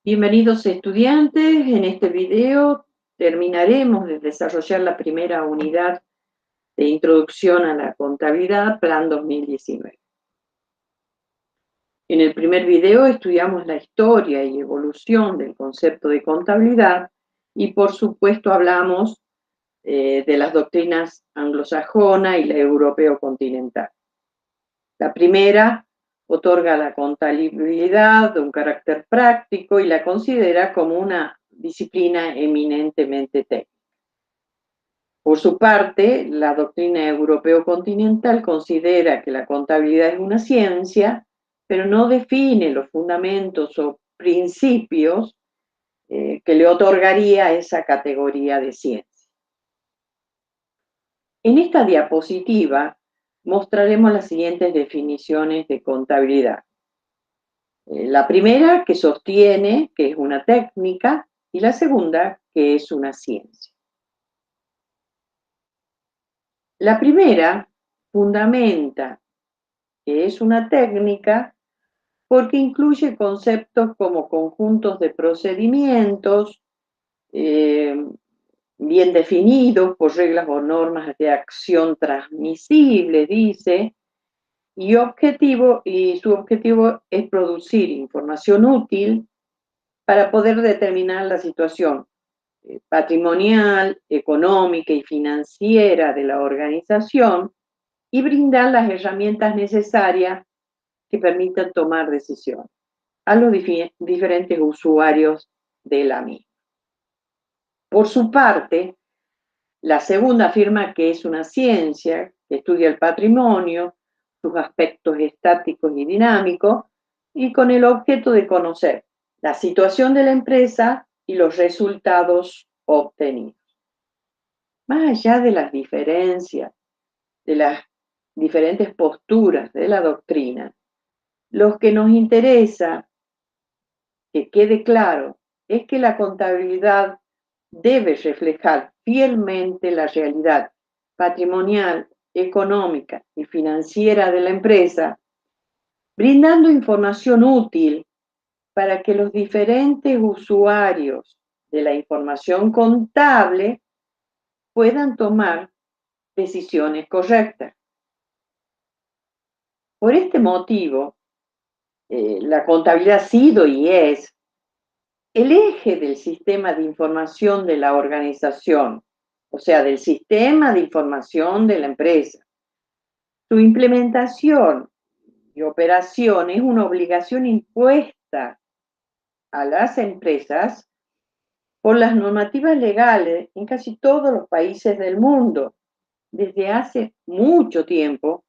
Bienvenidos estudiantes, en este video terminaremos de desarrollar la primera unidad de Introducción a la Contabilidad, Plan 2019. En el primer video estudiamos la historia y evolución del concepto de contabilidad y por supuesto hablamos de las doctrinas anglosajona y la europeo continental. La primera otorga a la contabilidad un carácter práctico y la considera como una disciplina eminentemente técnica. Por su parte, la doctrina europeo-continental considera que la contabilidad es una ciencia, pero no define los fundamentos o principios que le otorgaría esa categoría de ciencia. En esta diapositiva mostraremos las siguientes definiciones de contabilidad. La primera, que sostiene que es una técnica, y la segunda, que es una ciencia. La primera fundamenta que es una técnica porque incluye conceptos como conjuntos de procedimientos bien definidos por reglas o normas de acción transmisibles, dice, y su objetivo es producir información útil para poder determinar la situación patrimonial, económica y financiera de la organización y brindar las herramientas necesarias que permitan tomar decisiones a los diferentes usuarios de la misma. Por su parte, la segunda afirma que es una ciencia que estudia el patrimonio, sus aspectos estáticos y dinámicos, y con el objeto de conocer la situación de la empresa y los resultados obtenidos. Más allá de las diferencias, de las diferentes posturas de la doctrina, lo que nos interesa que quede claro es que la contabilidad debe reflejar fielmente la realidad patrimonial, económica y financiera de la empresa, brindando información útil para que los diferentes usuarios de la información contable puedan tomar decisiones correctas. Por este motivo, la contabilidad ha sido y es el eje del sistema de información de la organización, o sea, del sistema de información de la empresa. Su implementación y operación es una obligación impuesta a las empresas por las normativas legales en casi todos los países del mundo, desde hace mucho tiempo,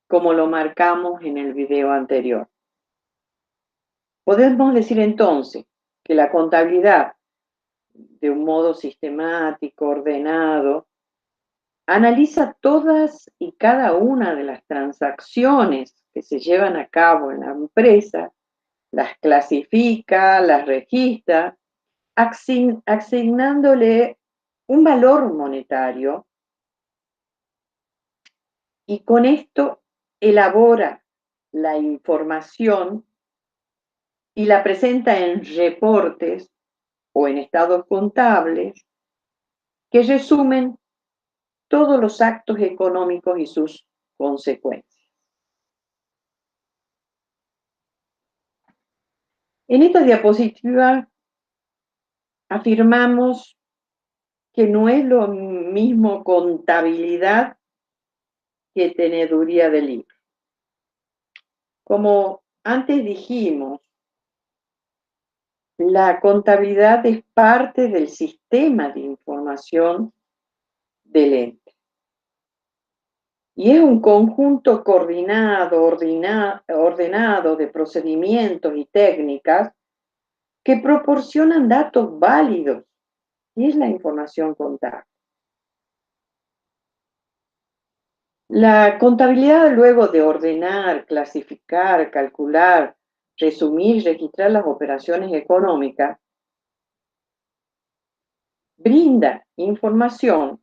como lo marcamos en el video anterior. Podemos decir entonces que la contabilidad, de un modo sistemático, ordenado, analiza todas y cada una de las transacciones que se llevan a cabo en la empresa, las clasifica, las registra, asignándole un valor monetario y con esto elabora la información y la presenta en reportes o en estados contables que resumen todos los actos económicos y sus consecuencias. En esta diapositiva afirmamos que no es lo mismo contabilidad que teneduría de libro. Como antes dijimos, la contabilidad es parte del sistema de información del ente. Y es un conjunto coordinado, ordenado de procedimientos y técnicas que proporcionan datos válidos, y es la información contable. La contabilidad, luego de ordenar, clasificar, calcular, resumir y registrar las operaciones económicas, brinda información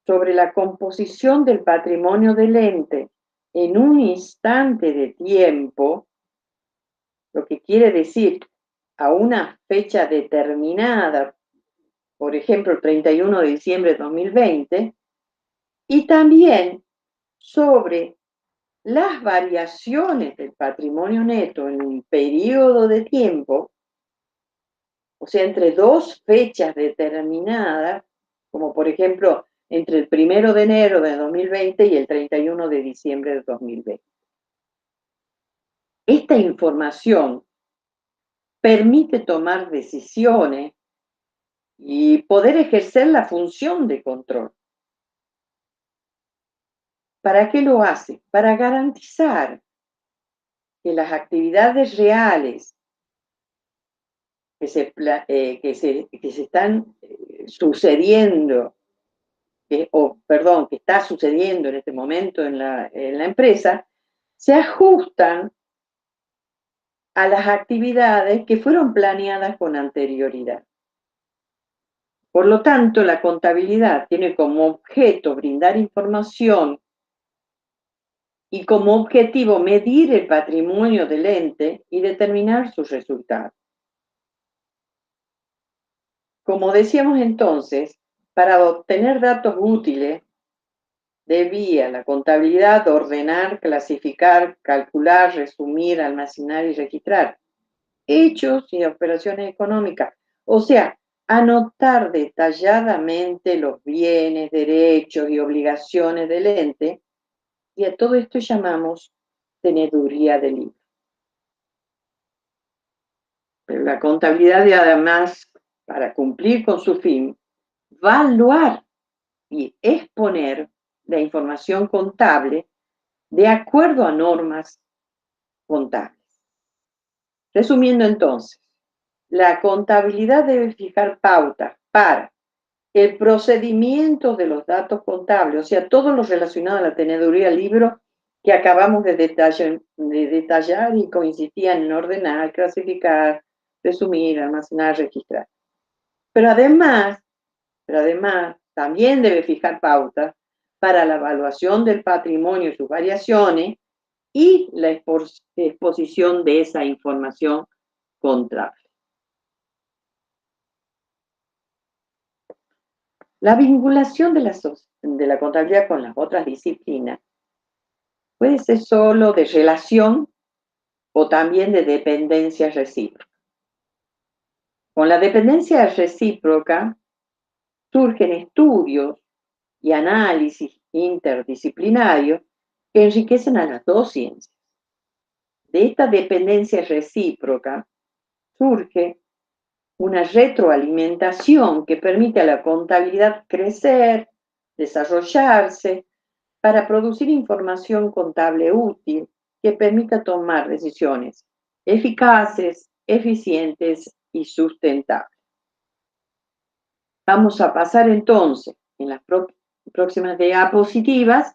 sobre la composición del patrimonio del ente en un instante de tiempo, lo que quiere decir a una fecha determinada, por ejemplo, el 31 de diciembre de 2020, y también sobre las variaciones del patrimonio neto en un periodo de tiempo, o sea, entre dos fechas determinadas, como por ejemplo entre el 1 de enero de 2020 y el 31 de diciembre de 2020. Esta información permite tomar decisiones y poder ejercer la función de control. ¿Para qué lo hace? Para garantizar que las actividades reales que se están sucediendo, que está sucediendo en este momento en la empresa, se ajustan a las actividades que fueron planeadas con anterioridad. Por lo tanto, la contabilidad tiene como objeto brindar información y como objetivo medir el patrimonio del ente y determinar sus resultados. Como decíamos entonces, para obtener datos útiles, debía la contabilidad ordenar, clasificar, calcular, resumir, almacenar y registrar hechos y operaciones económicas. O sea, anotar detalladamente los bienes, derechos y obligaciones del ente, y a todo esto llamamos teneduría de libro. Pero la contabilidad, y además, para cumplir con su fin, evaluar y exponer la información contable de acuerdo a normas contables. Resumiendo entonces, la contabilidad debe fijar pautas para el procedimiento de los datos contables, o sea, todo lo relacionado a la teneduría del libro que acabamos de detallar y consistían en ordenar, clasificar, resumir, almacenar, registrar. Pero además, también debe fijar pautas para la evaluación del patrimonio y sus variaciones y la exposición de esa información contable. La vinculación de la contabilidad con las otras disciplinas puede ser solo de relación o también de dependencia recíproca. Con la dependencia recíproca surgen estudios y análisis interdisciplinarios que enriquecen a las dos ciencias. De esta dependencia recíproca surge una retroalimentación que permite a la contabilidad crecer, desarrollarse, para producir información contable útil que permita tomar decisiones eficaces, eficientes y sustentables. Vamos a pasar entonces en las próximas diapositivas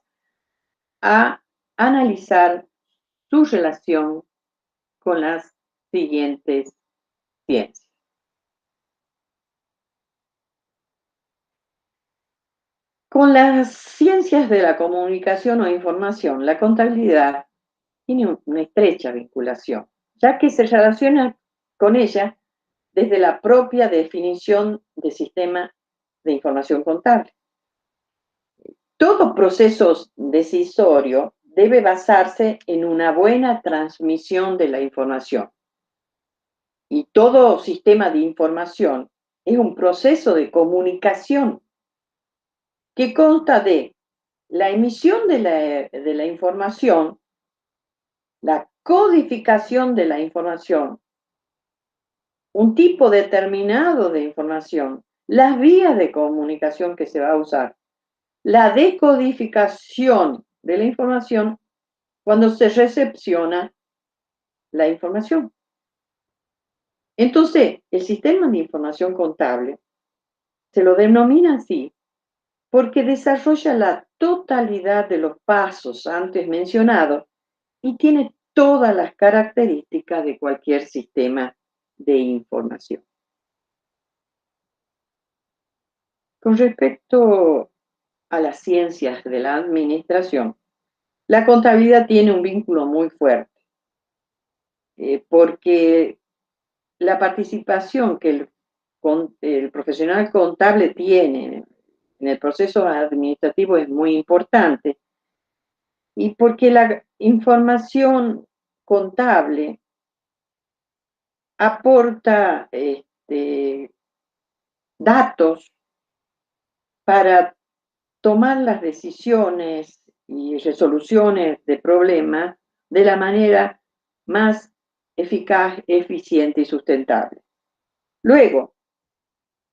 a analizar su relación con las siguientes ciencias. Con las ciencias de la comunicación o información, la contabilidad tiene una estrecha vinculación, ya que se relaciona con ella desde la propia definición de sistema de información contable. Todo proceso decisorio debe basarse en una buena transmisión de la información. Y todo sistema de información es un proceso de comunicación que consta de la emisión de la información, la codificación de la información, un tipo determinado de información, las vías de comunicación que se va a usar, la decodificación de la información cuando se recepciona la información. Entonces, el sistema de información contable se lo denomina así porque desarrolla la totalidad de los pasos antes mencionados y tiene todas las características de cualquier sistema de información. Con respecto a las ciencias de la administración, la contabilidad tiene un vínculo muy fuerte, porque la participación que el profesional contable tiene en el proceso administrativo es muy importante, y porque la información contable aporta datos para tomar las decisiones y resoluciones de problemas de la manera más eficaz, eficiente y sustentable. Luego,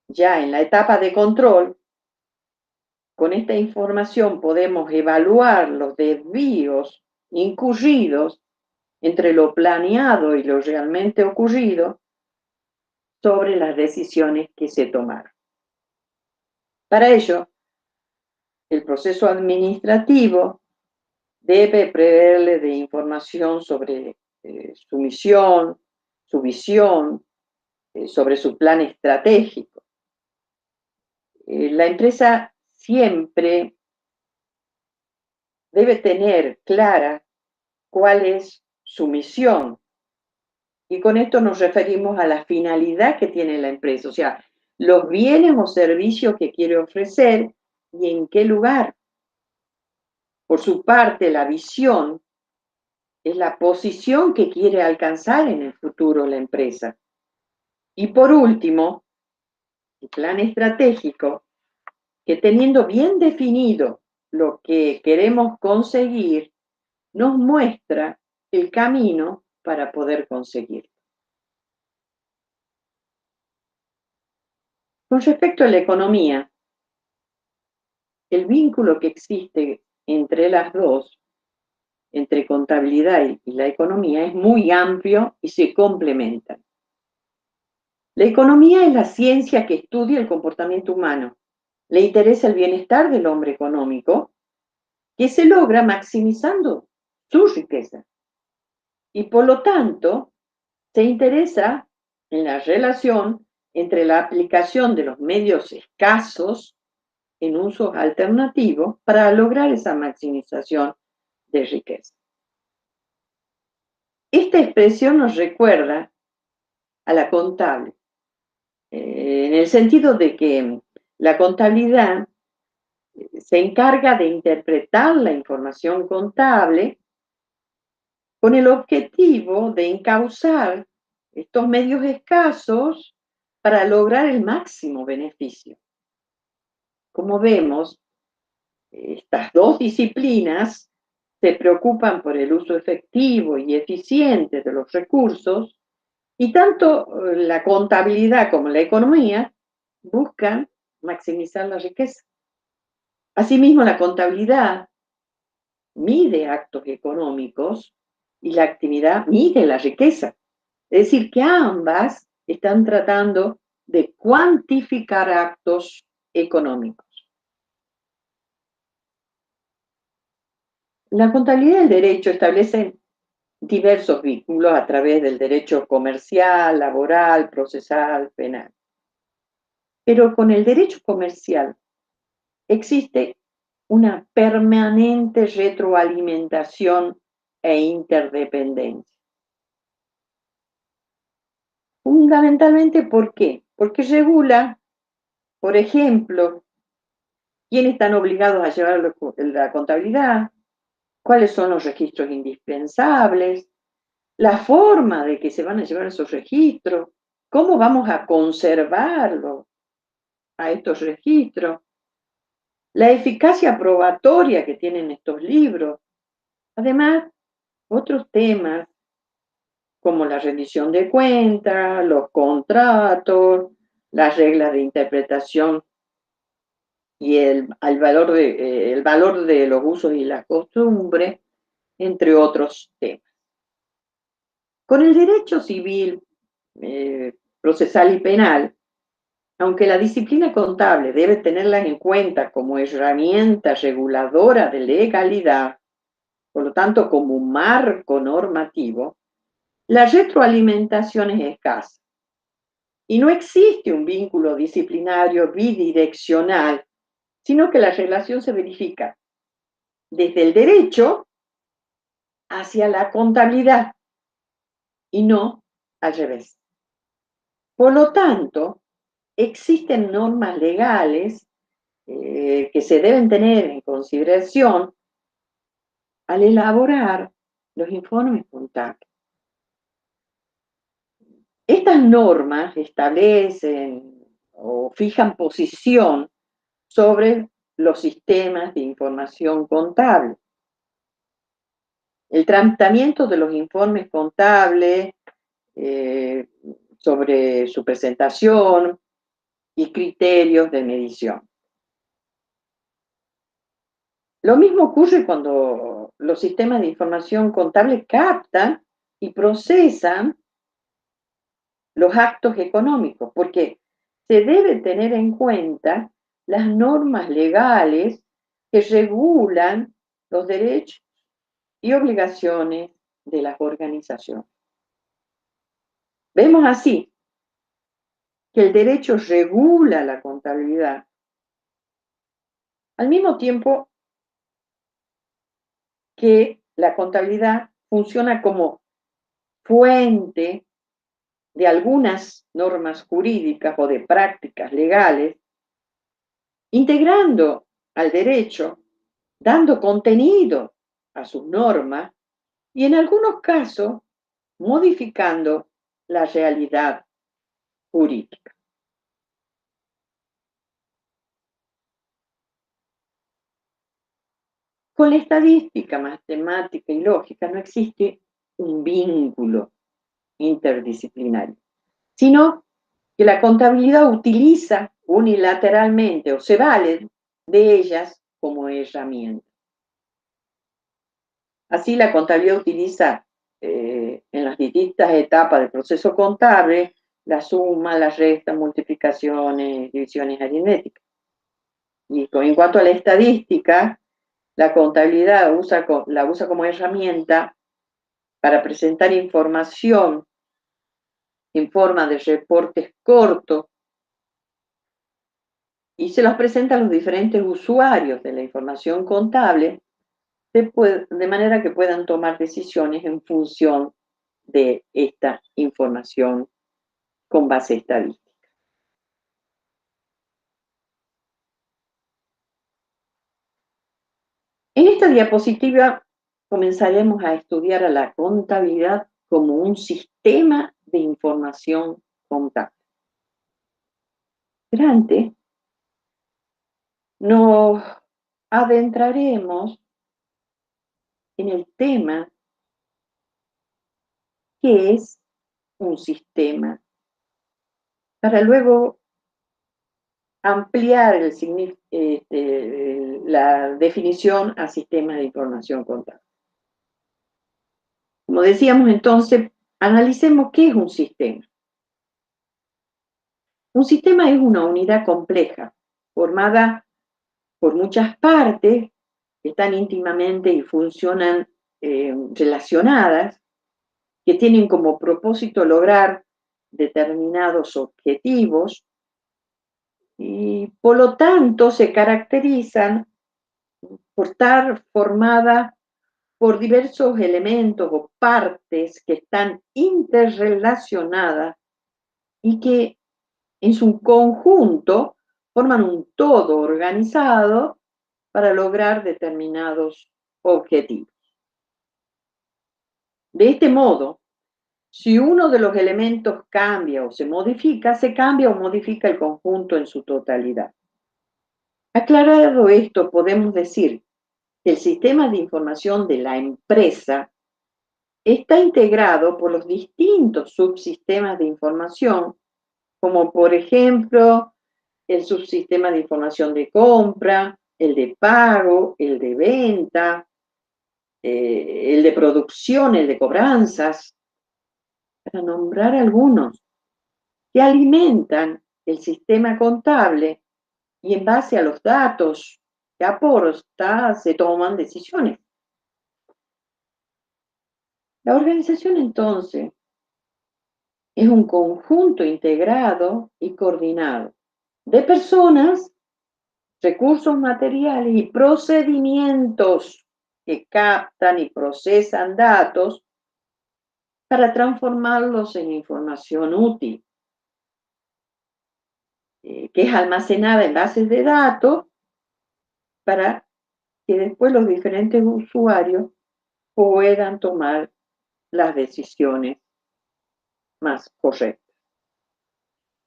ya en la etapa de control, con esta información podemos evaluar los desvíos incurridos entre lo planeado y lo realmente ocurrido sobre las decisiones que se tomaron. Para ello, el proceso administrativo debe proveerle de información sobre su misión, su visión, sobre su plan estratégico. La empresa siempre debe tener clara cuál es su misión, y con esto nos referimos a la finalidad que tiene la empresa, o sea, los bienes o servicios que quiere ofrecer y en qué lugar. Por su parte, la visión es la posición que quiere alcanzar en el futuro la empresa. Y por último, el plan estratégico, que teniendo bien definido lo que queremos conseguir, nos muestra el camino para poder conseguirlo. Con respecto a la economía, el vínculo que existe entre las dos, entre contabilidad y la economía, es muy amplio y se complementan. La economía es la ciencia que estudia el comportamiento humano. Le interesa el bienestar del hombre económico, que se logra maximizando su riqueza. Y por lo tanto, se interesa en la relación entre la aplicación de los medios escasos en usos alternativos para lograr esa maximización de riqueza. Esta expresión nos recuerda a la contable, en el sentido de que la contabilidad se encarga de interpretar la información contable con el objetivo de encauzar estos medios escasos para lograr el máximo beneficio. Como vemos, estas dos disciplinas se preocupan por el uso efectivo y eficiente de los recursos, y tanto la contabilidad como la economía buscan maximizar la riqueza. Asimismo, la contabilidad mide actos económicos y la actividad mide la riqueza. Es decir, que ambas están tratando de cuantificar actos económicos. La contabilidad y el derecho establecen diversos vínculos a través del derecho comercial, laboral, procesal, penal. Pero con el derecho comercial existe una permanente retroalimentación e interdependencia. Fundamentalmente, ¿por qué? Porque regula, por ejemplo, quiénes están obligados a llevar la contabilidad, cuáles son los registros indispensables, la forma de que se van a llevar esos registros, cómo vamos a conservarlos a estos registros, la eficacia probatoria que tienen estos libros. Además, otros temas como la rendición de cuentas, los contratos, las reglas de interpretación y el valor de los usos y las costumbres, entre otros temas. Con el derecho civil, procesal y penal, aunque la disciplina contable debe tenerlas en cuenta como herramienta reguladora de legalidad, por lo tanto como un marco normativo, la retroalimentación es escasa. Y no existe un vínculo disciplinario bidireccional, sino que la relación se verifica desde el derecho hacia la contabilidad y no al revés. Por lo tanto, existen normas legales que se deben tener en consideración al elaborar los informes contables. Estas normas establecen o fijan posición sobre los sistemas de información contable. El tratamiento de los informes contables eh, sobre su presentación y criterios de medición. Lo mismo ocurre cuando los sistemas de información contable captan y procesan los actos económicos, porque se debe tener en cuenta las normas legales que regulan los derechos y obligaciones de las organizaciones. Vemos así que el derecho regula la contabilidad. Al mismo tiempo que la contabilidad funciona como fuente de algunas normas jurídicas o de prácticas legales, integrando al derecho, dando contenido a sus normas y en algunos casos modificando la realidad jurídica. Con la estadística, matemática y lógica no existe un vínculo interdisciplinario, sino que la contabilidad utiliza unilateralmente o se vale de ellas como herramienta. Así, la contabilidad utiliza en las distintas etapas del proceso contable la suma, la resta, multiplicaciones, divisiones aritméticas. Y en cuanto a la estadística, la contabilidad la usa como herramienta para presentar información en forma de reportes cortos y se los presenta a los diferentes usuarios de la información contable de manera que puedan tomar decisiones en función de esta información con base estadística. En esta diapositiva comenzaremos a estudiar a la contabilidad como un sistema de información contable. Pero antes, nos adentraremos en el tema que es un sistema, para luego ampliar la definición a sistemas de información contable. Como decíamos entonces, analicemos qué es un sistema. Un sistema es una unidad compleja, formada por muchas partes que están íntimamente y funcionan relacionadas, que tienen como propósito lograr determinados objetivos y por lo tanto se caracterizan por estar formada por diversos elementos o partes que están interrelacionadas y que en su conjunto forman un todo organizado para lograr determinados objetivos. De este modo, si uno de los elementos cambia o se cambia o modifica el conjunto en su totalidad. Aclarado esto, podemos decir que el sistema de información de la empresa está integrado por los distintos subsistemas de información, como por ejemplo el subsistema de información de compra, el de pago, el de venta, el de producción, el de cobranzas, para nombrar algunos, que alimentan el sistema contable y en base a los datos que aporta se toman decisiones. La organización entonces es un conjunto integrado y coordinado de personas, recursos materiales y procedimientos que captan y procesan datos para transformarlos en información útil. que es almacenada en bases de datos para que después los diferentes usuarios puedan tomar las decisiones más correctas.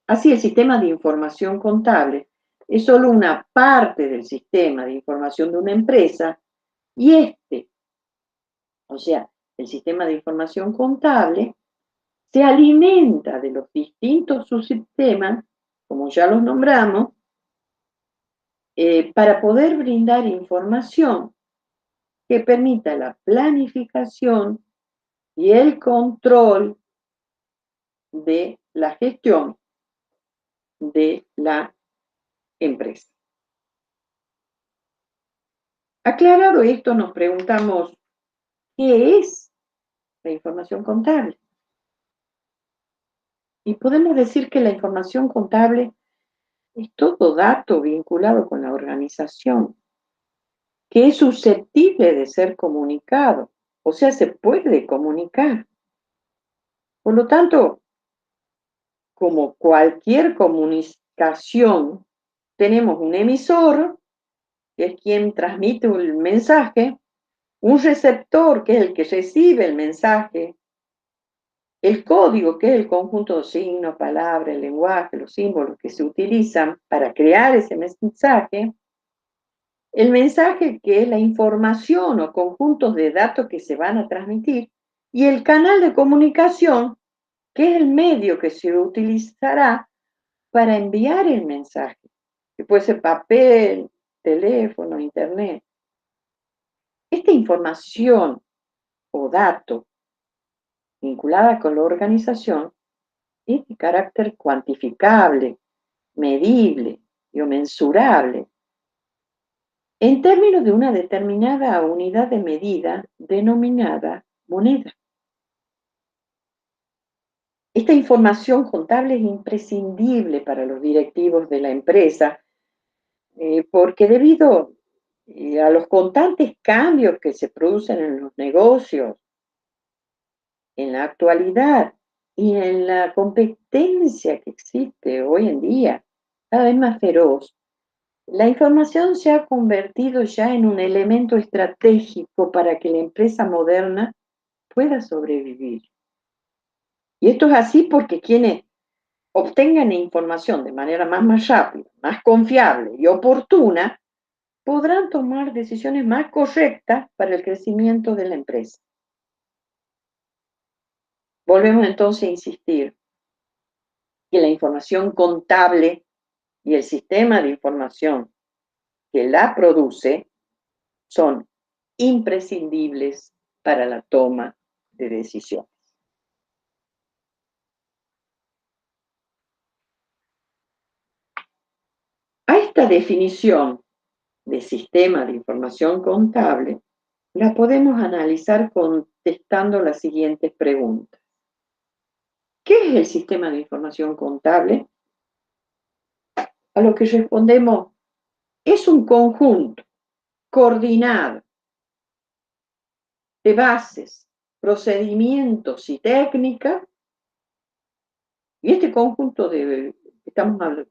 Así, el sistema de información contable es solo una parte del sistema de información de una empresa y o sea, el sistema de información contable, se alimenta de los distintos subsistemas, como ya los nombramos, para poder brindar información que permita la planificación y el control de la gestión de la empresa. Aclarado esto, nos preguntamos, ¿qué es la información contable? Y podemos decir que la información contable es todo dato vinculado con la organización, que es susceptible de ser comunicado, o sea, se puede comunicar. Por lo tanto, como cualquier comunicación, tenemos un emisor, que es quien transmite un mensaje, un receptor, que es el que recibe el mensaje, el código, que es el conjunto de signos, palabras, el lenguaje, los símbolos que se utilizan para crear ese mensaje, el mensaje, que es la información o conjuntos de datos que se van a transmitir, y el canal de comunicación, que es el medio que se utilizará para enviar el mensaje, que puede ser papel, teléfono, internet. Esta información o dato vinculada con la organización es de carácter cuantificable, medible y mensurable en términos de una determinada unidad de medida denominada moneda. Esta información contable es imprescindible para los directivos de la empresa, porque debido a los constantes cambios que se producen en los negocios en la actualidad y en la competencia que existe hoy en día, cada vez más feroz, la información se ha convertido ya en un elemento estratégico para que la empresa moderna pueda sobrevivir. Y esto es así porque quienes obtengan información de manera más rápida, más confiable y oportuna, podrán tomar decisiones más correctas para el crecimiento de la empresa. Volvemos entonces a insistir que la información contable y el sistema de información que la produce son imprescindibles para la toma de decisiones. A esta definición de sistema de información contable la podemos analizar contestando las siguientes preguntas. ¿Qué es el sistema de información contable? A lo que respondemos, es un conjunto coordinado de bases, procedimientos y técnicas, y este conjunto que estamos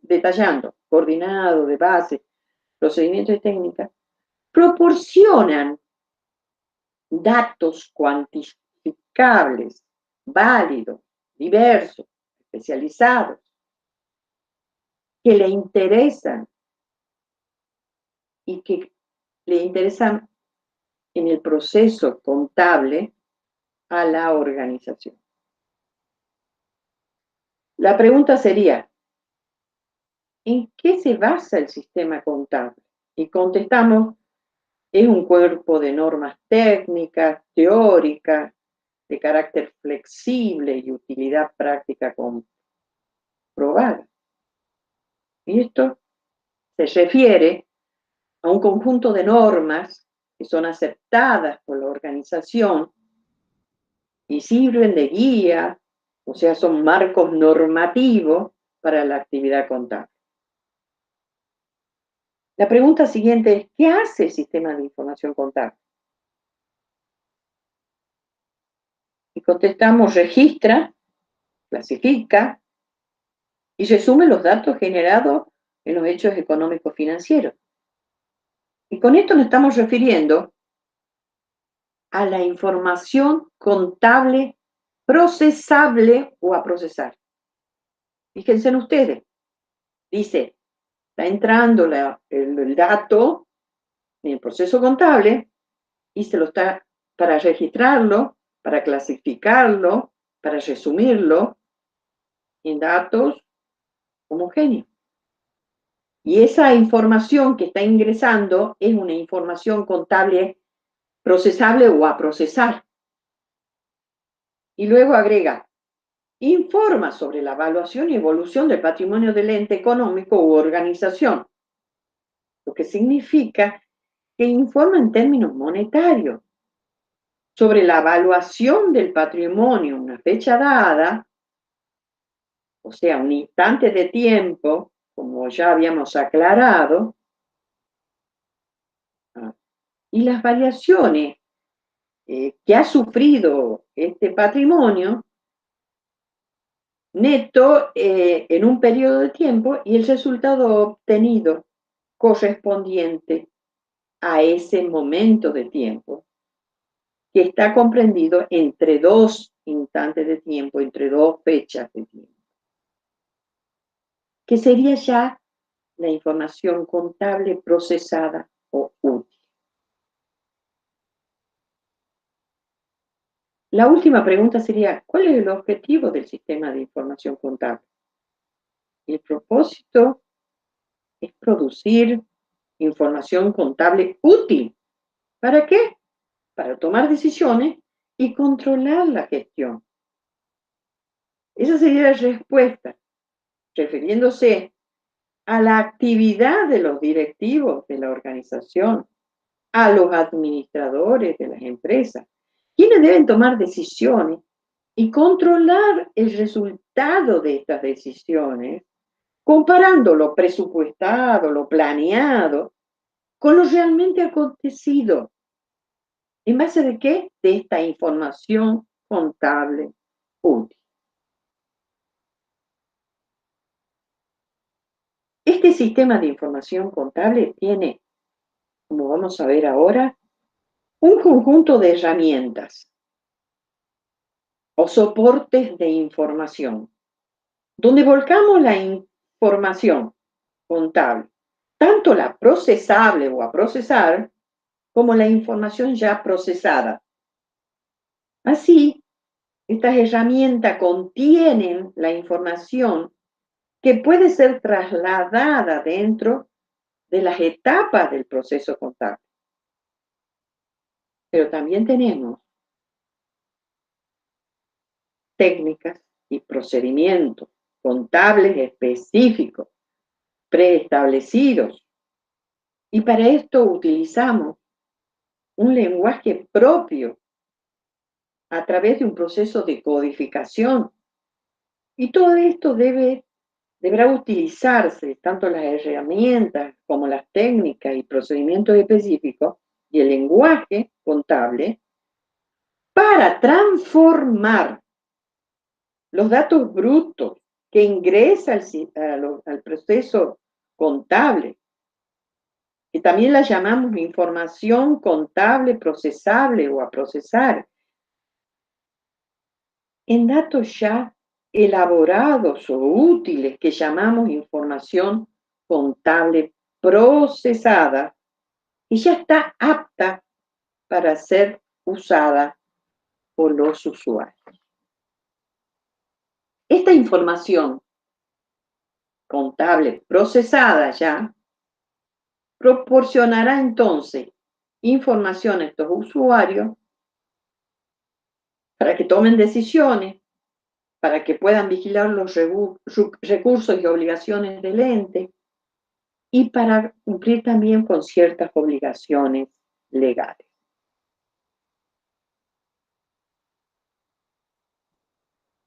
detallando, coordinado de bases, procedimientos y técnicas, proporcionan datos cuantificables, válidos, diversos, especializados, que le interesan y que le interesan en el proceso contable a la organización. La pregunta sería, ¿en qué se basa el sistema contable? Y contestamos, es un cuerpo de normas técnicas, teóricas, de carácter flexible y utilidad práctica comprobada. Y esto se refiere a un conjunto de normas que son aceptadas por la organización y sirven de guía, o sea, son marcos normativos para la actividad contable. La pregunta siguiente es, ¿qué hace el sistema de información contable? Y contestamos, registra, clasifica y resume los datos generados en los hechos económicos financieros. Y con esto nos estamos refiriendo a la información contable procesable o a procesar. Fíjense en ustedes, dice, está entrando el dato en el proceso contable y se lo está para registrarlo, para clasificarlo, para resumirlo en datos homogéneos. Y esa información que está ingresando es una información contable procesable o a procesar. Y luego agrega, informa sobre la evaluación y evolución del patrimonio del ente económico u organización, lo que significa que informa en términos monetarios sobre la evaluación del patrimonio en una fecha dada, o sea, un instante de tiempo, como ya habíamos aclarado, y las variaciones que ha sufrido este patrimonio neto en un periodo de tiempo y el resultado obtenido correspondiente a ese momento de tiempo, que está comprendido entre dos instantes de tiempo, entre dos fechas de tiempo, que sería ya la información contable procesada o útil. La última pregunta sería, ¿cuál es el objetivo del sistema de información contable? El propósito es producir información contable útil. ¿Para qué? Para tomar decisiones y controlar la gestión. Esa sería la respuesta, refiriéndose a la actividad de los directivos de la organización, a los administradores de las empresas, quienes deben tomar decisiones y controlar el resultado de estas decisiones, comparando lo presupuestado, lo planeado, con lo realmente acontecido. ¿En base de qué? De esta información contable útil. Este sistema de información contable tiene, como vamos a ver ahora, un conjunto de herramientas o soportes de información, donde volcamos la información contable, tanto la procesable o a procesar, como la información ya procesada. Así, estas herramientas contienen la información que puede ser trasladada dentro de las etapas del proceso contable. Pero también tenemos técnicas y procedimientos contables específicos, preestablecidos. Y para esto utilizamos un lenguaje propio a través de un proceso de codificación. Y todo esto deberá utilizarse, tanto las herramientas como las técnicas y procedimientos específicos y el lenguaje contable, para transformar los datos brutos que ingresa al proceso contable, que también la llamamos información contable procesable o a procesar, en datos ya elaborados o útiles que llamamos información contable procesada y ya está apta para ser usada por los usuarios. Esta información contable procesada ya proporcionará entonces información a estos usuarios para que tomen decisiones, para que puedan vigilar los recursos y obligaciones del ente y para cumplir también con ciertas obligaciones legales.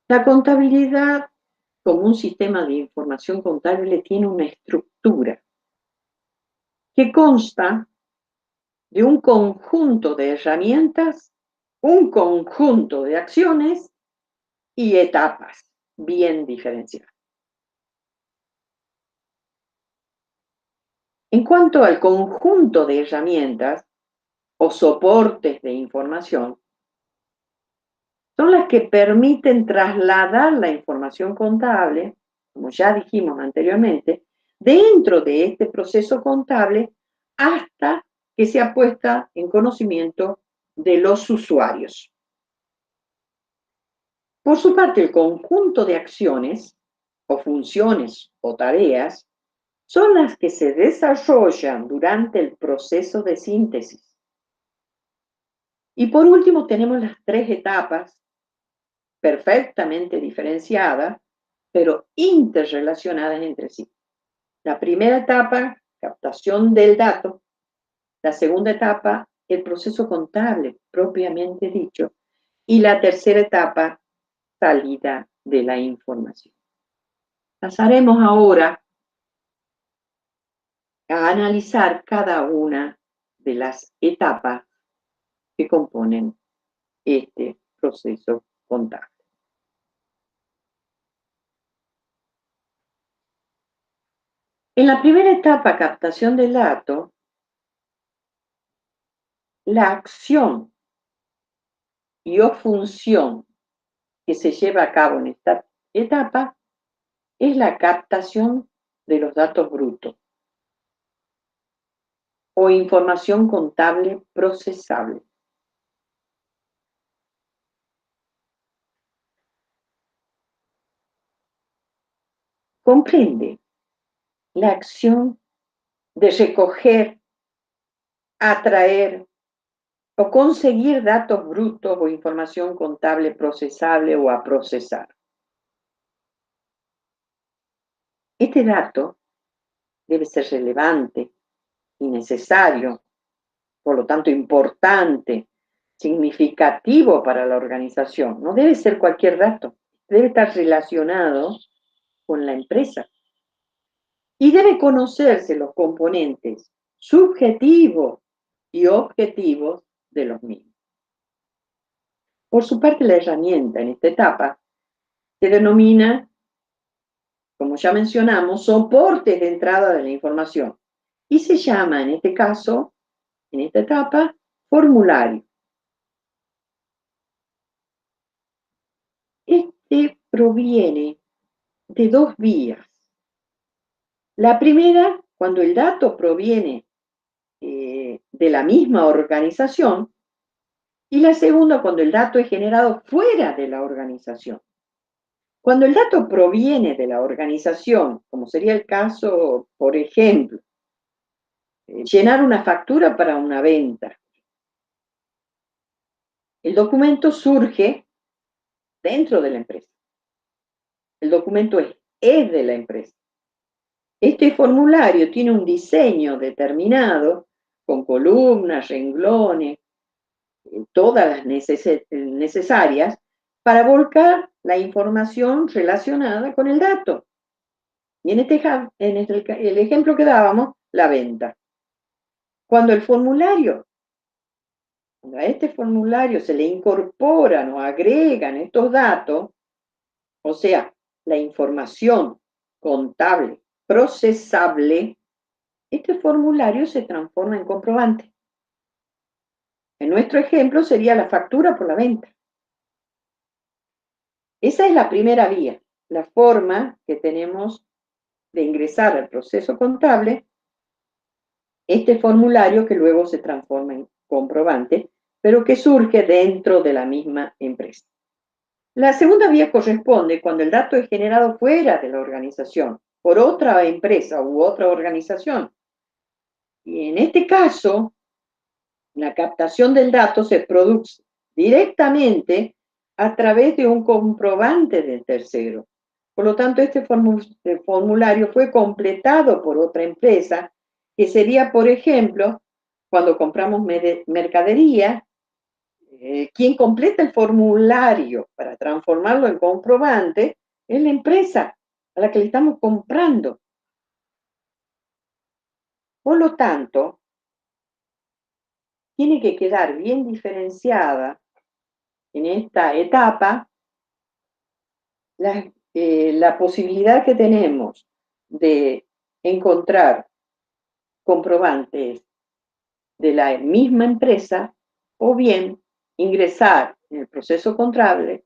La contabilidad, como un sistema de información contable, tiene una estructura que consta de un conjunto de herramientas, un conjunto de acciones y etapas bien diferenciadas. En cuanto al conjunto de herramientas o soportes de información, son las que permiten trasladar la información contable, como ya dijimos anteriormente, dentro de este proceso contable hasta que sea puesta en conocimiento de los usuarios. Por su parte, el conjunto de acciones o funciones o tareas son las que se desarrollan durante el proceso de síntesis. Y por último, tenemos las tres etapas perfectamente diferenciadas, pero interrelacionadas entre sí. La primera etapa, captación del dato. La segunda etapa, el proceso contable propiamente dicho. Y la tercera etapa, salida de la información. Pasaremos ahora a analizar cada una de las etapas que componen este proceso contable. En la primera etapa, captación del dato, la acción y o función que se lleva a cabo en esta etapa es la captación de los datos brutos o información contable procesable. Comprende la acción de recoger, atraer o conseguir datos brutos o información contable procesable o a procesar. Este dato debe ser relevante y necesario, por lo tanto importante, significativo para la organización. No debe ser cualquier dato, debe estar relacionado con la empresa y debe conocerse los componentes subjetivos y objetivos de los mismos. Por su parte, la herramienta en esta etapa se denomina, como ya mencionamos, soportes de entrada de la información y se llama en este caso, en esta etapa, formulario. Este proviene de dos vías. La primera, cuando el dato proviene de la misma organización, y la segunda, cuando el dato es generado fuera de la organización. Cuando el dato proviene de la organización, como sería el caso, por ejemplo, llenar una factura para una venta, el documento surge dentro de la empresa. El documento es de la empresa. Este formulario tiene un diseño determinado, con columnas, renglones, todas las necesarias, para volcar la información relacionada con el dato. Y en el ejemplo que dábamos, la venta. Cuando a este formulario se le incorporan o agregan estos datos, o sea, la información contable procesable, este formulario se transforma en comprobante. En nuestro ejemplo sería la factura por la venta. Esa es la primera vía, la forma que tenemos de ingresar al proceso contable este formulario que luego se transforma en comprobante, pero que surge dentro de la misma empresa. La segunda vía corresponde cuando el dato es generado fuera de la organización, por otra empresa u otra organización. Y en este caso, la captación del dato se produce directamente a través de un comprobante del tercero. Por lo tanto, este formulario fue completado por otra empresa, que sería, por ejemplo, cuando compramos mercadería, quien completa el formulario para transformarlo en comprobante es la empresa a la que le estamos comprando. Por lo tanto, tiene que quedar bien diferenciada en esta etapa la posibilidad que tenemos de encontrar comprobantes de la misma empresa o bien ingresar en el proceso contable,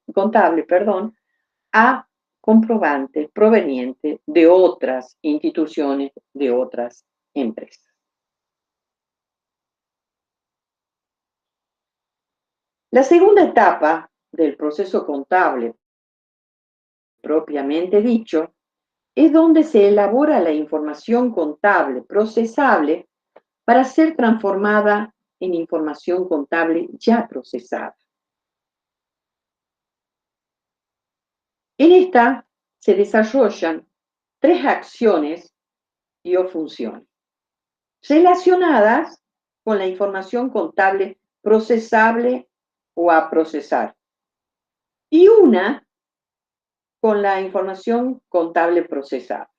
a comprobantes provenientes de otras instituciones, de otras empresas. La segunda etapa del proceso contable, propiamente dicho, es donde se elabora la información contable procesable para ser transformada en información contable ya procesada. En esta se desarrollan tres acciones y o funciones relacionadas con la información contable procesable o a procesar, y una con la información contable procesada.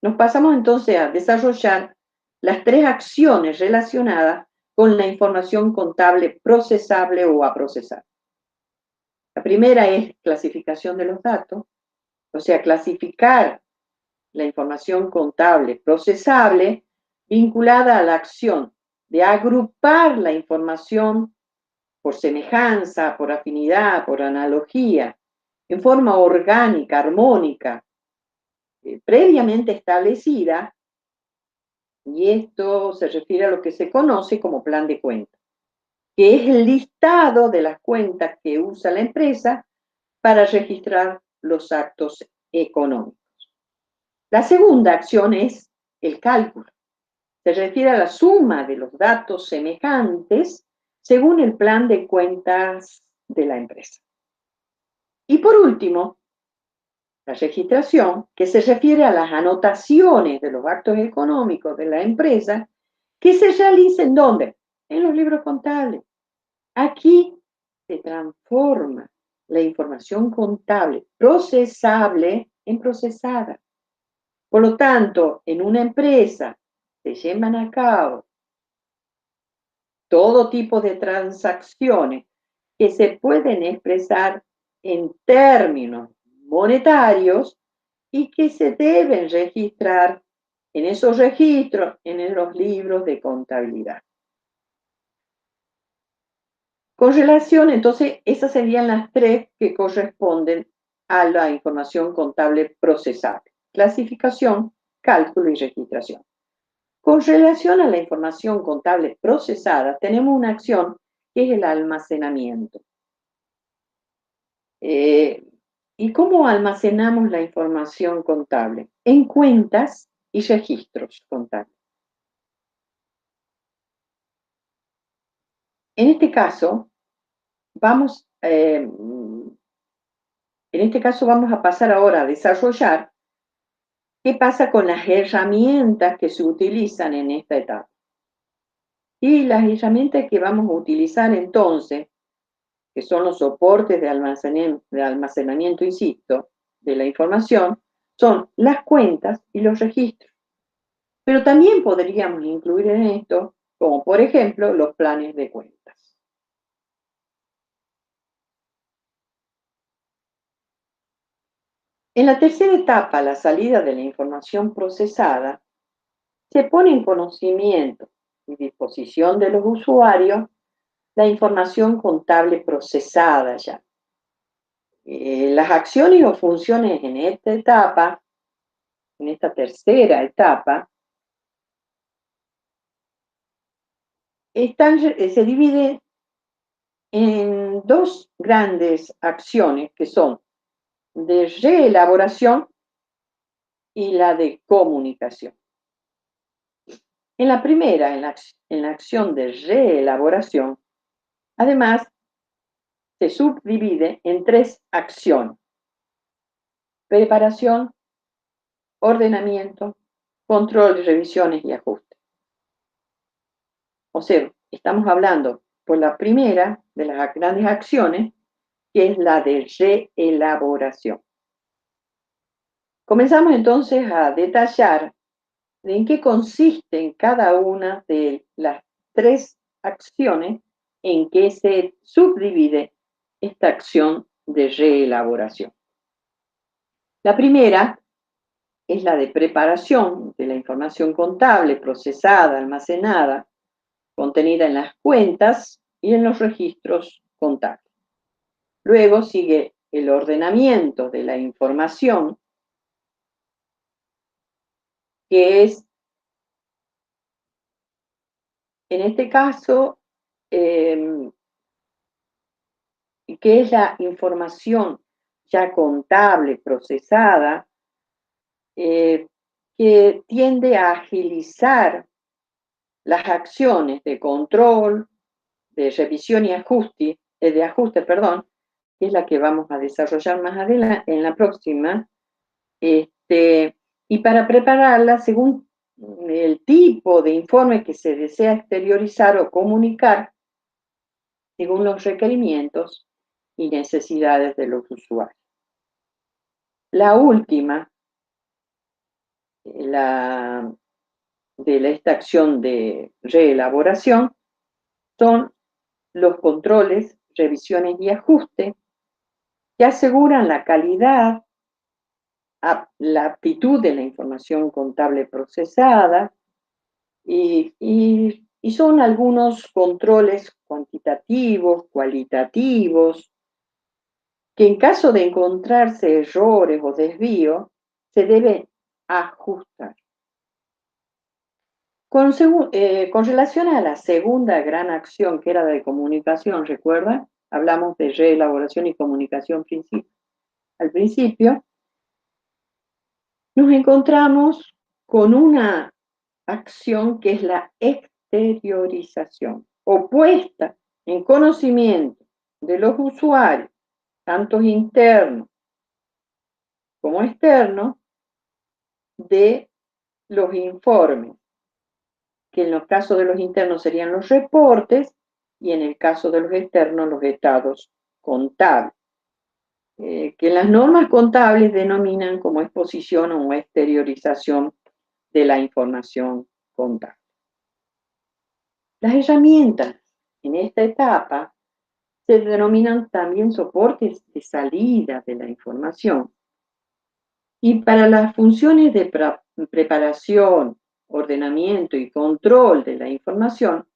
Nos pasamos entonces a desarrollar las tres acciones relacionadas con la información contable procesable o a procesar. La primera es clasificación de los datos, o sea, clasificar la información contable procesable vinculada a la acción de agrupar la información por semejanza, por afinidad, por analogía, en forma orgánica, armónica, previamente establecida, y esto se refiere a lo que se conoce como plan de cuentas, que es el listado de las cuentas que usa la empresa para registrar los actos económicos. La segunda acción es el cálculo. Se refiere a la suma de los datos semejantes según el plan de cuentas de la empresa. Y por último, la registración, que se refiere a las anotaciones de los actos económicos de la empresa que se realicen ¿dónde? En los libros contables. Aquí se transforma la información contable procesable en procesada. Por lo tanto, en una empresa se llevan a cabo todo tipo de transacciones que se pueden expresar en términos monetarios y que se deben registrar en esos registros, en los libros de contabilidad. Con relación, entonces, esas serían las tres que corresponden a la información contable procesable: clasificación, cálculo y registración. Con relación a la información contable procesada, tenemos una acción que es el almacenamiento. ¿Y cómo almacenamos la información contable? En cuentas y registros contables. En este caso, vamos a pasar ahora a desarrollar qué pasa con las herramientas que se utilizan en esta etapa. Y las herramientas que vamos a utilizar entonces, que son los soportes de almacenamiento, insisto, de la información, son las cuentas y los registros. Pero también podríamos incluir en esto, como por ejemplo, los planes de cuentas. En la tercera etapa, la salida de la información procesada, se pone en conocimiento y disposición de los usuarios la información contable procesada ya. Las acciones o funciones en esta etapa, en esta tercera etapa, se dividen en dos grandes acciones que son de reelaboración y la de comunicación. En la primera, en la acción de reelaboración, además, se subdivide en tres acciones: preparación, ordenamiento, control, revisiones y ajustes. O sea, estamos hablando por la primera de las grandes acciones, que es la de reelaboración. Comenzamos entonces a detallar en qué consiste cada una de las tres acciones en que se subdivide esta acción de reelaboración. La primera es la de preparación de la información contable procesada, almacenada, contenida en las cuentas y en los registros contables. Luego sigue el ordenamiento de la información, que es, en este caso, que es la información ya contable, procesada, que tiende a agilizar las acciones de control, de revisión y ajuste, de ajuste, perdón, que es la que vamos a desarrollar más adelante, en la próxima, y para prepararla según el tipo de informe que se desea exteriorizar o comunicar, según los requerimientos y necesidades de los usuarios. La última, la de esta acción de reelaboración, son los controles, revisiones y ajustes que aseguran la calidad, la aptitud de la información contable procesada y son algunos controles cuantitativos, cualitativos, que en caso de encontrarse errores o desvíos, se deben ajustar. Con relación a la segunda gran acción, que era de comunicación, ¿recuerda? Hablamos de reelaboración y comunicación al principio. Nos encontramos con una acción que es la exteriorización, opuesta en conocimiento de los usuarios, tanto internos como externos, de los informes, que en los casos de los internos serían los reportes y en el caso de los externos los estados contables, que las normas contables denominan como exposición o exteriorización de la información contable. Las herramientas en esta etapa se denominan también soportes de salida de la información. Y para las funciones de preparación, ordenamiento y control de la información,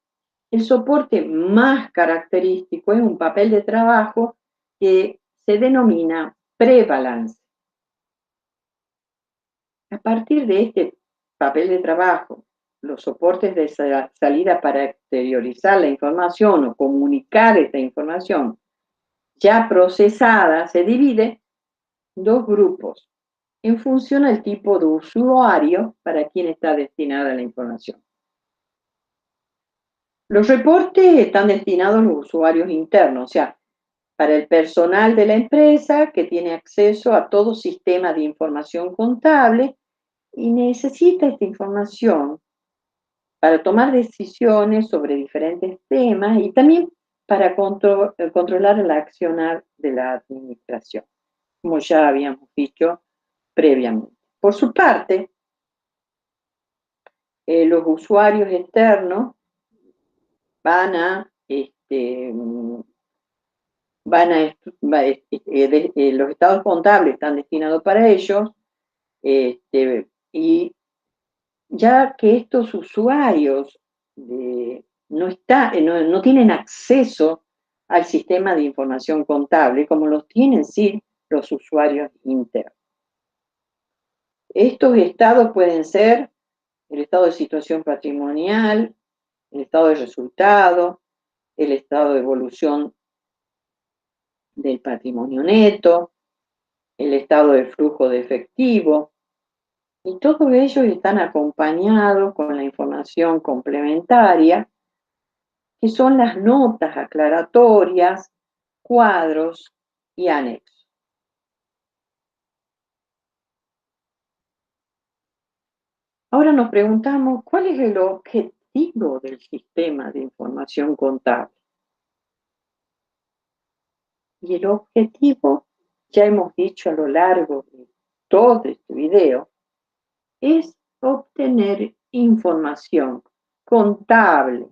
el soporte más característico es un papel de trabajo que se denomina prebalance. A partir de este papel de trabajo, los soportes de salida para exteriorizar la información o comunicar esta información ya procesada se divide en dos grupos en función al tipo de usuario para quien está destinada la información. Los reportes están destinados a los usuarios internos, o sea, para el personal de la empresa que tiene acceso a todo sistema de información contable y necesita esta información para tomar decisiones sobre diferentes temas y también para controlar el accionar de la administración, como ya habíamos dicho previamente. Por su parte, los usuarios externos van a, los estados contables están destinados para ellos, y ya que estos usuarios no tienen acceso al sistema de información contable como los tienen sí los usuarios internos. Estos estados pueden ser el estado de situación patrimonial, el estado de resultado, el estado de evolución del patrimonio neto, el estado de flujo de efectivo, y todos ellos están acompañados con la información complementaria, que son las notas aclaratorias, cuadros y anexos. Ahora nos preguntamos, ¿cuál es el objetivo del sistema de información contable? Y el objetivo, ya hemos dicho a lo largo de todo este video, es obtener información contable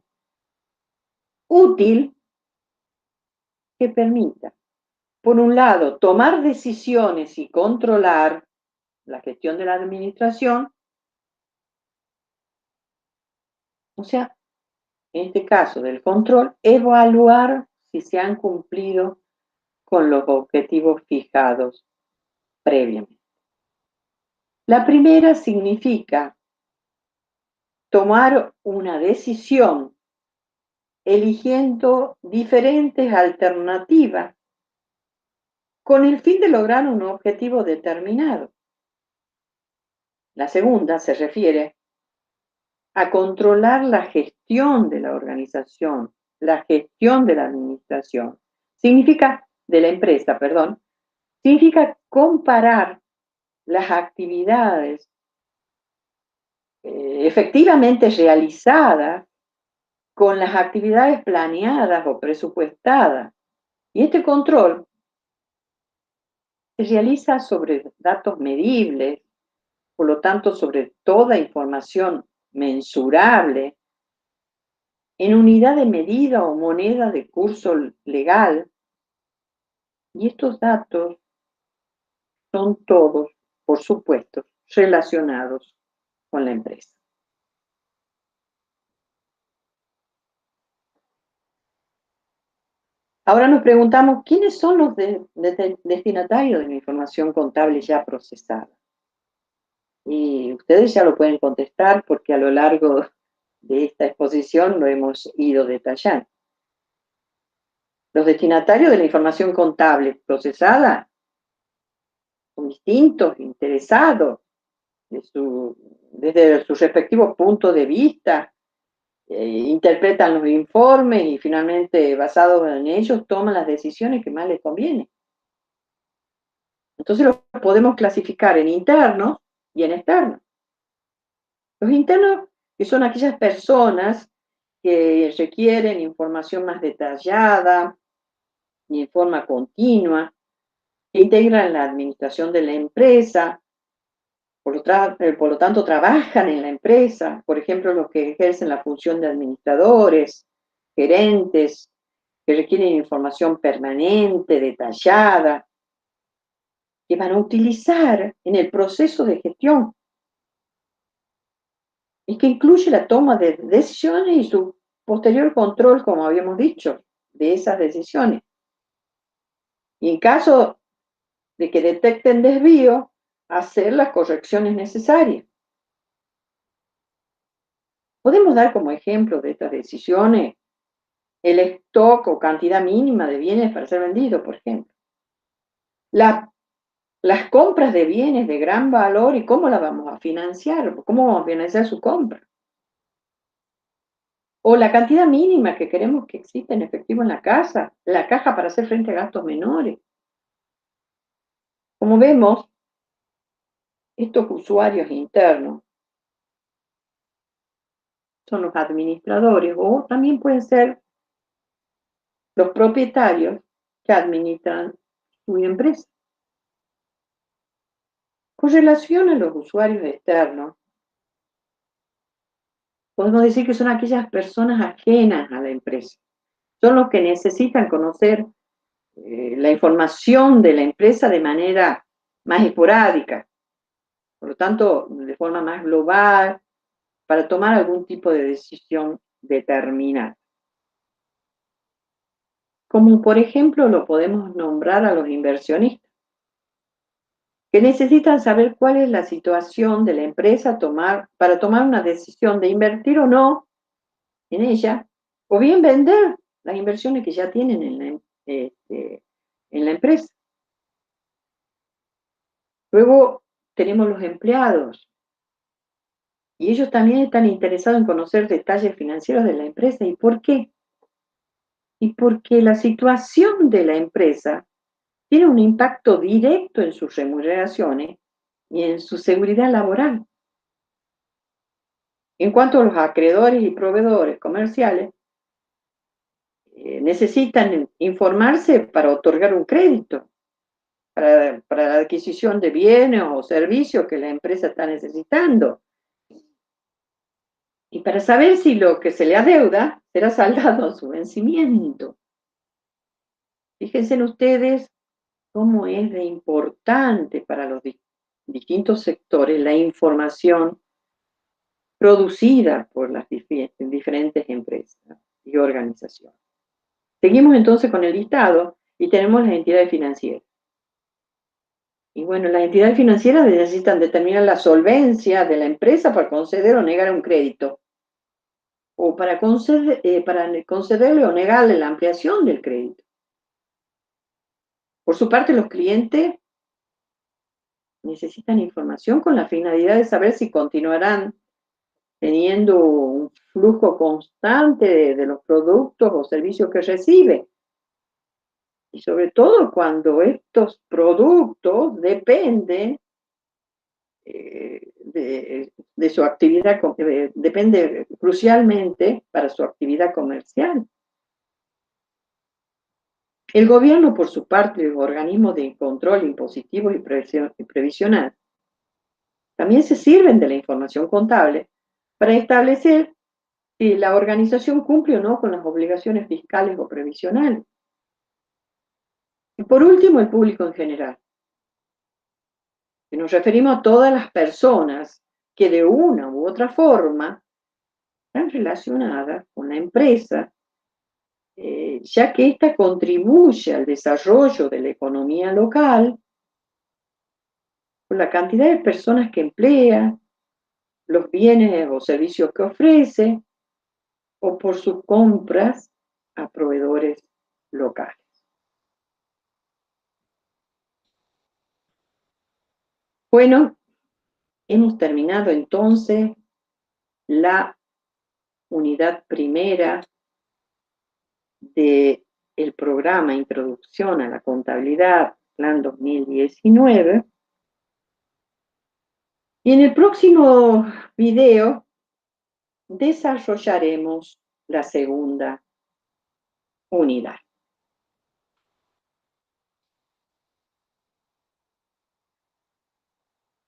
útil que permita, por un lado, tomar decisiones y controlar la gestión de la administración, o sea, en este caso del control, evaluar si se han cumplido con los objetivos fijados previamente. La primera significa tomar una decisión eligiendo diferentes alternativas con el fin de lograr un objetivo determinado. La segunda se refiere a controlar la gestión de la organización, la gestión de la administración. Significa, de la empresa, perdón, significa comparar las actividades efectivamente realizadas con las actividades planeadas o presupuestadas. Y este control se realiza sobre datos medibles, por lo tanto, sobre toda información mensurable, en unidad de medida o moneda de curso legal, y estos datos son todos, por supuesto, relacionados con la empresa. Ahora nos preguntamos, ¿quiénes son los destinatarios de la información contable ya procesada? Y ustedes ya lo pueden contestar porque a lo largo de esta exposición lo hemos ido detallando. Los destinatarios de la información contable procesada son distintos, interesados, desde su respectivo punto de vista, interpretan los informes y finalmente, basados en ellos, toman las decisiones que más les convienen. Entonces los podemos clasificar en internos y en externos. Los internos, que son aquellas personas que requieren información más detallada y en forma continua, que integran la administración de la empresa, por lo tanto trabajan en la empresa, por ejemplo, los que ejercen la función de administradores, gerentes, que requieren información permanente, detallada, que van a utilizar en el proceso de gestión y que incluye la toma de decisiones y su posterior control, como habíamos dicho, de esas decisiones. Y en caso de que detecten desvío, hacer las correcciones necesarias. Podemos dar como ejemplo de estas decisiones el stock o cantidad mínima de bienes para ser vendido, por ejemplo. Las compras de bienes de gran valor y cómo las vamos a financiar, cómo vamos a financiar su compra. O la cantidad mínima que queremos que exista en efectivo en la casa, la caja para hacer frente a gastos menores. Como vemos, estos usuarios internos son los administradores o también pueden ser los propietarios que administran su empresa. Con relación a los usuarios externos, podemos decir que son aquellas personas ajenas a la empresa. Son los que necesitan conocer la información de la empresa de manera más esporádica, por lo tanto, de forma más global, para tomar algún tipo de decisión determinada. Como por ejemplo lo podemos nombrar a los inversionistas, que necesitan saber cuál es la situación de la empresa para tomar una decisión de invertir o no en ella, o bien vender las inversiones que ya tienen en la empresa. Luego tenemos los empleados, y ellos también están interesados en conocer detalles financieros de la empresa. ¿Y por qué? Y porque la situación de la empresa tiene un impacto directo en sus remuneraciones y en su seguridad laboral. En cuanto a los acreedores y proveedores comerciales, necesitan informarse para otorgar un crédito, para la adquisición de bienes o servicios que la empresa está necesitando. Y para saber si lo que se le adeuda será saldado a su vencimiento. Fíjense ustedes cómo es de importante para los distintos sectores la información producida por las diferentes empresas y organizaciones. Seguimos entonces con el listado y tenemos las entidades financieras. Y bueno, las entidades financieras necesitan determinar la solvencia de la empresa para conceder o negar un crédito, o para concederle o negarle la ampliación del crédito. Por su parte, los clientes necesitan información con la finalidad de saber si continuarán teniendo un flujo constante de los productos o servicios que recibe. Y sobre todo cuando estos productos dependen de su actividad, depende crucialmente para su actividad comercial. El gobierno, por su parte, los organismos de control impositivo y previsional, también se sirven de la información contable para establecer si la organización cumple o no con las obligaciones fiscales o previsionales. Y por último, el público en general. Que nos referimos a todas las personas que de una u otra forma están relacionadas con la empresa, ya que ésta contribuye al desarrollo de la economía local por la cantidad de personas que emplea, los bienes o servicios que ofrece, o por sus compras a proveedores locales. Bueno, hemos terminado entonces la unidad primera del programa Introducción a la Contabilidad, Plan 2019. Y en el próximo video desarrollaremos la segunda unidad.